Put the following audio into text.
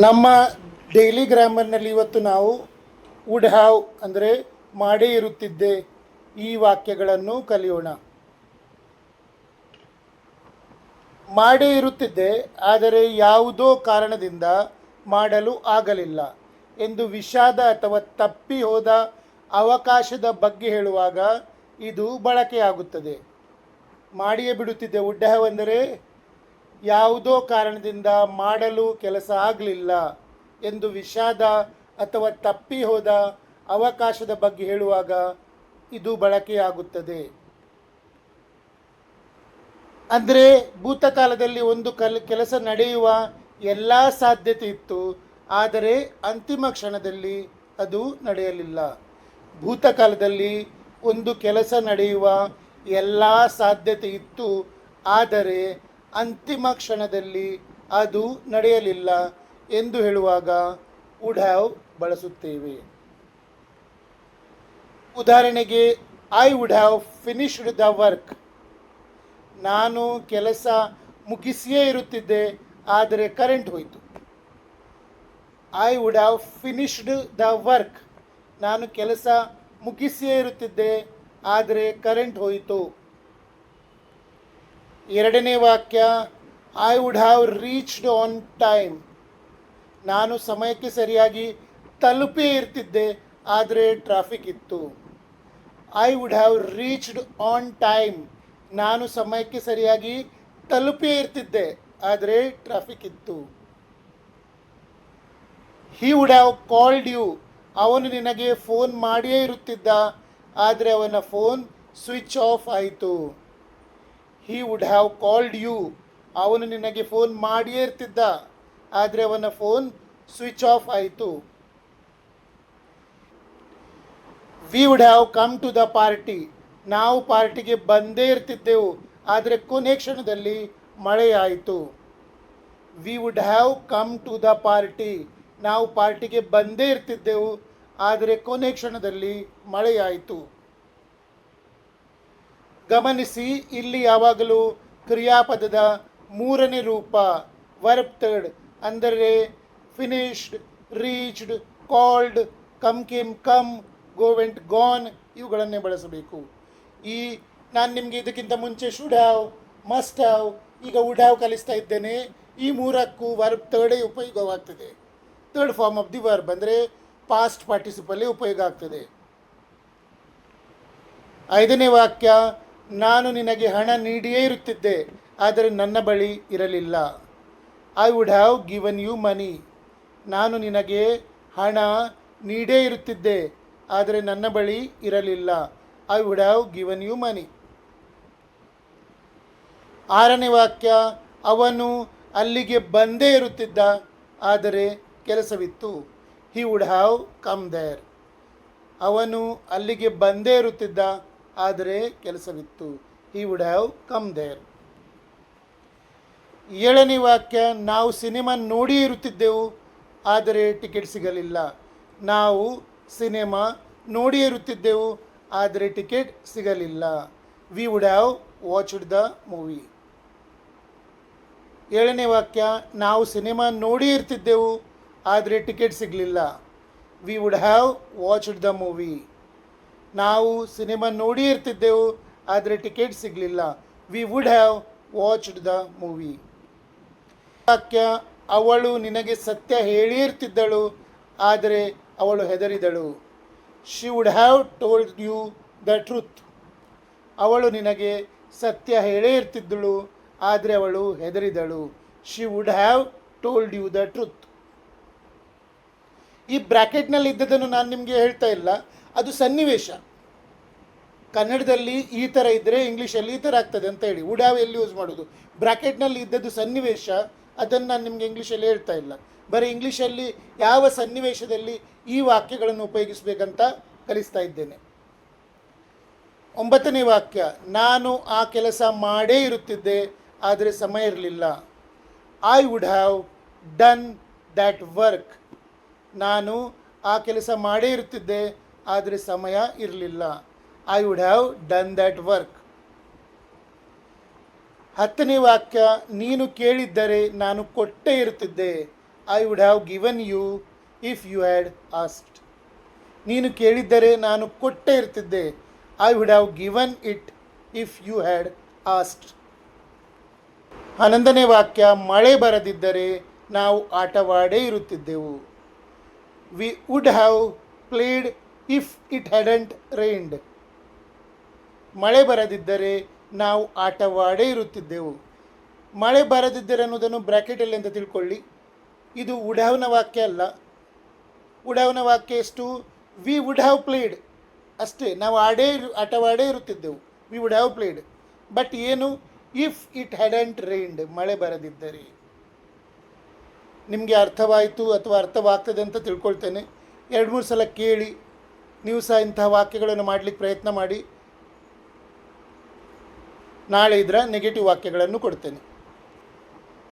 ನಮ್ಮ ಡೈಲಿ ಗ್ರಾಮರ್ನಲ್ಲಿ ಇವತ್ತು ನಾವು ವುಡ್ ಹ್ಯಾವ್ ಅಂದರೆ ಮಾಡೇ ಇರುತ್ತಿದ್ದೆ ಈ ವಾಕ್ಯಗಳನ್ನು ಕಲಿಯೋಣ. ಮಾಡೇ ಇರುತ್ತಿದ್ದೆ ಆದರೆ ಯಾವುದೋ ಕಾರಣದಿಂದ ಮಾಡಲು ಆಗಲಿಲ್ಲ ಎಂದು ವಿಷಾದ ಅಥವಾ ತಪ್ಪಿ ಹೋದ ಅವಕಾಶದ ಬಗ್ಗೆ ಹೇಳುವಾಗ ಇದು ಬಳಕೆಯಾಗುತ್ತದೆ. ಮಾಡಿಯೇ ಬಿಡುತ್ತಿದ್ದೆ ವುಡ್ ಹ್ಯಾವ್ ಅಂದರೆ ಯಾವುದೋ ಕಾರಣದಿಂದ ಮಾಡಲು ಕೆಲಸ ಆಗಲಿಲ್ಲ ಎಂದು ವಿಷಾದ ಅಥವಾ ತಪ್ಪಿ ಹೋದ ಅವಕಾಶದ ಬಗ್ಗೆ ಹೇಳುವಾಗ ಇದು ಬಳಕೆಯಾಗುತ್ತದೆ. ಅಂದರೆ ಭೂತಕಾಲದಲ್ಲಿ ಒಂದು ಕೆಲಸ ನಡೆಯುವ ಎಲ್ಲ ಸಾಧ್ಯತೆ ಇತ್ತು, ಆದರೆ ಅಂತಿಮ ಕ್ಷಣದಲ್ಲಿ ಅದು ನಡೆಯಲಿಲ್ಲ. ಭೂತಕಾಲದಲ್ಲಿ ಒಂದು ಕೆಲಸ ನಡೆಯುವ ಎಲ್ಲ ಸಾಧ್ಯತೆ ಇತ್ತು, ಆದರೆ ಅಂತಿಮ ಕ್ಷಣದಲ್ಲಿ ಅದು ನಡೆಯಲಿಲ್ಲ ಎಂದು ಹೇಳುವಾಗ ವುಡ್ ಹ್ಯಾವ್ ಬಳಸುತ್ತೇವೆ. ಉದಾಹರಣೆಗೆ, I would have finished the work. ನಾನು ಕೆಲಸ ಮುಗಿಸಿಯೇ ಇರುತ್ತಿದ್ದೆ ಆದರೆ ಕರೆಂಟ್ ಹೋಯಿತು. I would have finished the work. ನಾನು ಕೆಲಸ ಮುಗಿಸಿಯೇ ಇರುತ್ತಿದ್ದೆ ಆದರೆ ಕರೆಂಟ್ ಹೋಯಿತು. ಎರಡನೇ ವಾಕ್ಯ, I would have reached on time. ನಾನು ಸಮಯಕ್ಕೆ ಸರಿಯಾಗಿ ತಲುಪೇ ಇರ್ತಿದ್ದೆ ಆದರೆ ಟ್ರಾಫಿಕ್ ಇತ್ತು. I would have reached on time. ನಾನು ಸಮಯಕ್ಕೆ ಸರಿಯಾಗಿ ತಲುಪೇ ಇರ್ತಿದ್ದೆ ಆದರೆ ಟ್ರಾಫಿಕ್ ಇತ್ತು. He would have called you. ಅವನು ನಿನಗೆ ಫೋನ್ ಮಾಡಿಯೇ ಇರುತ್ತಿದ್ದ ಆದರೆ ಅವನ ಫೋನ್ ಸ್ವಿಚ್ ಆಫ್ ಆಯಿತು. He would have called you. ಅವನು ನಿನಗೆ ಫೋನ್ ಮಾಡಿಯೇ ಇರ್ತಿದ್ದ ಆದರೆ ಅವನ ಫೋನ್ ಸ್ವಿಚ್ ಆಫ್ ಆಯಿತು. We would have come to the party. ನಾವು ಪಾರ್ಟಿಗೆ ಬಂದೇ ಇರ್ತಿದ್ದೆವು ಆದರೆ ಕೊನೆ ಕ್ಷಣದಲ್ಲಿ ಮಳೆಯಾಯಿತು. We would have come to the party. ನಾವು ಪಾರ್ಟಿಗೆ ಬಂದೇ ಇರ್ತಿದ್ದೆವು ಆದರೆ ಕೊನೆ ಕ್ಷಣದಲ್ಲಿ ಮಳೆಯಾಯಿತು. ಗಮನಿಸಿ, ಇಲ್ಲಿ ಯಾವಾಗಲೂ ಕ್ರಿಯಾಪದದ ಮೂರನೇ ರೂಪ ವರ್ಬ್ ಥರ್ಡ್ ಅಂದರೆ finished, reached, called, come came come, go went gone ಇವುಗಳನ್ನೇ ಬಳಸಬೇಕು. ನಾನು ನಿಮಗೆ ಇದಕ್ಕಿಂತ ಮುಂಚೆ ಶುಡ್ ಹ್ಯಾವ್, ಮಸ್ಟ್ ಹ್ಯಾವ್, ಈಗ ವುಡ್ ಹ್ಯಾವ್ ಕಲಿಸ್ತಾ ಇದ್ದೇನೆ. ಈ ಮೂರಕ್ಕೂ ವರ್ಬ್ ಥರ್ಡೇ ಉಪಯೋಗವಾಗ್ತದೆ. Third form of the verb ಅಂದರೆ ಪಾಸ್ಟ್ ಪಾರ್ಟಿಸಿಪಲ್ಲೇ ಉಪಯೋಗ ಆಗ್ತದೆ. ಐದನೇ ವಾಕ್ಯ, ನಾನು ನಿನಗೆ ಹಣ ನೀಡಿಯೇ ಇರುತ್ತಿದ್ದೆ ಆದರೆ ನನ್ನ ಬಳಿ ಇರಲಿಲ್ಲ. I would have given you money. ನಾನು ನಿನಗೆ ಹಣ ನೀಡೇ ಇರುತ್ತಿದ್ದೆ ಆದರೆ ನನ್ನ ಬಳಿ ಇರಲಿಲ್ಲ. I would have given you money. ಆರನೇ ವಾಕ್ಯ, ಅವನು ಅಲ್ಲಿಗೆ ಬಂದೇ ಇರುತ್ತಿದ್ದ ಆದರೆ ಕೆಲಸವಿತ್ತು. He would have come there. ಅವನು ಅಲ್ಲಿಗೆ ಬಂದೇ ಇರುತ್ತಿದ್ದ ಆದರೆ ಕೆಲಸವಿತ್ತು. He would have come there. ಏಳನೇ ವಾಕ್ಯ, ನಾವು ಸಿನಿಮಾ ನೋಡಿ ಇರುತ್ತಿದ್ದೆವು ಆದರೆ ಟಿಕೆಟ್ ಸಿಗಲಿಲ್ಲ. ನಾವು ಸಿನಿಮಾ ನೋಡಿ ಇರುತ್ತಿದ್ದೆವು ಆದರೆ ಟಿಕೆಟ್ ಸಿಗಲಿಲ್ಲ. We would have watched the movie. ಏಳನೇ ವಾಕ್ಯ, ನಾವು ಸಿನಿಮಾ ನೋಡಿ ಇರ್ತಿದ್ದೆವು ಆದರೆ ಟಿಕೆಟ್ ಸಿಗಲಿಲ್ಲ. We would have watched the movie. ನಾವು ಸಿನಿಮಾ ನೋಡಿ ಇರ್ತಿದ್ದೆವು ಆದರೆ ಟಿಕೆಟ್ ಸಿಗಲಿಲ್ಲ. We would have watched the movie. ವಾಕ್ಯ, ಅವಳು ನಿನಗೆ ಸತ್ಯ ಹೇಳಿರ್ತಿದ್ದಳು ಆದರೆ ಅವಳು ಹೆದರಿದಳು. She would have told you the truth. ಅವಳು ನಿನಗೆ ಸತ್ಯ ಹೇಳೇ ಇರ್ತಿದ್ದಳು ಆದರೆ ಅವಳು ಹೆದರಿದಳು. She would have told you the truth. ಈ ಬ್ರ್ಯಾಕೆಟ್ನಲ್ಲಿ ಇದ್ದದನ್ನು ನಾನು ನಿಮಗೆ ಹೇಳ್ತಾ ಇಲ್ಲ, ಅದು ಸನ್ನಿವೇಶ. ಕನ್ನಡದಲ್ಲಿ ಈ ಥರ ಇದ್ದರೆ ಇಂಗ್ಲೀಷಲ್ಲಿ ಈ ಥರ ಆಗ್ತದೆ ಅಂತ ಹೇಳಿ ವುಡ್ ಹ್ಯಾವ್ ಎಲ್ಲಿ ಯೂಸ್ ಮಾಡೋದು. ಬ್ರ್ಯಾಕೆಟ್ನಲ್ಲಿ ಇದ್ದದ್ದು ಸನ್ನಿವೇಶ, ಅದನ್ನು ನಾನು ನಿಮಗೆ ಇಂಗ್ಲೀಷಲ್ಲಿ ಹೇಳ್ತಾ ಇಲ್ಲ. ಬರೀ ಇಂಗ್ಲೀಷಲ್ಲಿ ಯಾವ ಸನ್ನಿವೇಶದಲ್ಲಿ ಈ ವಾಕ್ಯಗಳನ್ನು ಉಪಯೋಗಿಸಬೇಕಂತ ಕಲಿಸ್ತಾ ಇದ್ದೇನೆ. 9ನೇ ವಾಕ್ಯ, ನಾನು ಆ ಕೆಲಸ ಮಾಡೇ ಇರುತ್ತಿದ್ದೆ ಆದರೆ ಸಮಯ ಇರಲಿಲ್ಲ. I would have done that work. ನಾನು ಆ ಕೆಲಸ ಮಾಡೇ ಇರುತ್ತಿದ್ದೆ ಆದರೆ ಸಮಯ ಇರಲಿಲ್ಲ. I would have done that work. 10ನೇ ವಾಕ್ಯ, ನೀನು ಕೇಳಿದ್ದರೆ ನಾನು ಕೊಟ್ಟೇ ಇರುತ್ತಿದ್ದೆ I would have given you if you had asked. ನೀನು ಕೇಳಿದ್ದರೆ ನಾನು ಕೊಟ್ಟೇ ಇರ್ತಿದ್ದೆ. I would have given it if you had asked. 11ನೇ ವಾಕ್ಯ, ಮಳೆ ಬರದಿದ್ದರೆ ನಾವು ಆಟವಾಡೇ ಇರುತ್ತಿದ್ದೆವು. We would have played if it hadn't rained. ಮಳೆ ಬರದಿದ್ದರೆ ನಾವು ಆಟವಾಡೇ ಇರುತ್ತಿದ್ದೆವು. ಮಳೆ ಬರದಿದ್ದರೆ ಅನ್ನೋದನ್ನು ಬ್ರ್ಯಾಕೆಟಲ್ಲಿ ಅಂತ ತಿಳ್ಕೊಳ್ಳಿ. ಇದು ವುಡ್ ಹ್ಯಾವ್ನ ವಾಕ್ಯ ಅಲ್ಲ. ವುಡ್ ಹ್ಯಾವ್ನ ವಾಕ್ಯ ಎಷ್ಟು? ವಿ ವುಡ್ ಹ್ಯಾವ್ ಪ್ಲೇಡ್ ಅಷ್ಟೇ. ನಾವು ಆಟವಾಡೇ ಇರುತ್ತಿದ್ದೆವು. We would have played. But ಏನು? ಇಫ್ ಇಟ್ ಹ್ಯಾಡಂಟ್ ರೈನ್ಡ್, ಮಳೆ ಬರದಿದ್ದರೆ. ನಿಮಗೆ ಅರ್ಥವಾಯಿತು ಅಥವಾ ಅರ್ಥವಾಗ್ತದೆ ಅಂತ ತಿಳ್ಕೊಳ್ತೇನೆ. 2-3 ಸಲ ಕೇಳಿ ನೀವು ಸಹ ಇಂತಹ ವಾಕ್ಯಗಳನ್ನು ಮಾಡಲಿಕ್ಕೆ ಪ್ರಯತ್ನ ಮಾಡಿ. ನಾಳೆ ಇದರ ನೆಗೆಟಿವ್ ವಾಕ್ಯಗಳನ್ನು ಕೊಡ್ತೇನೆ.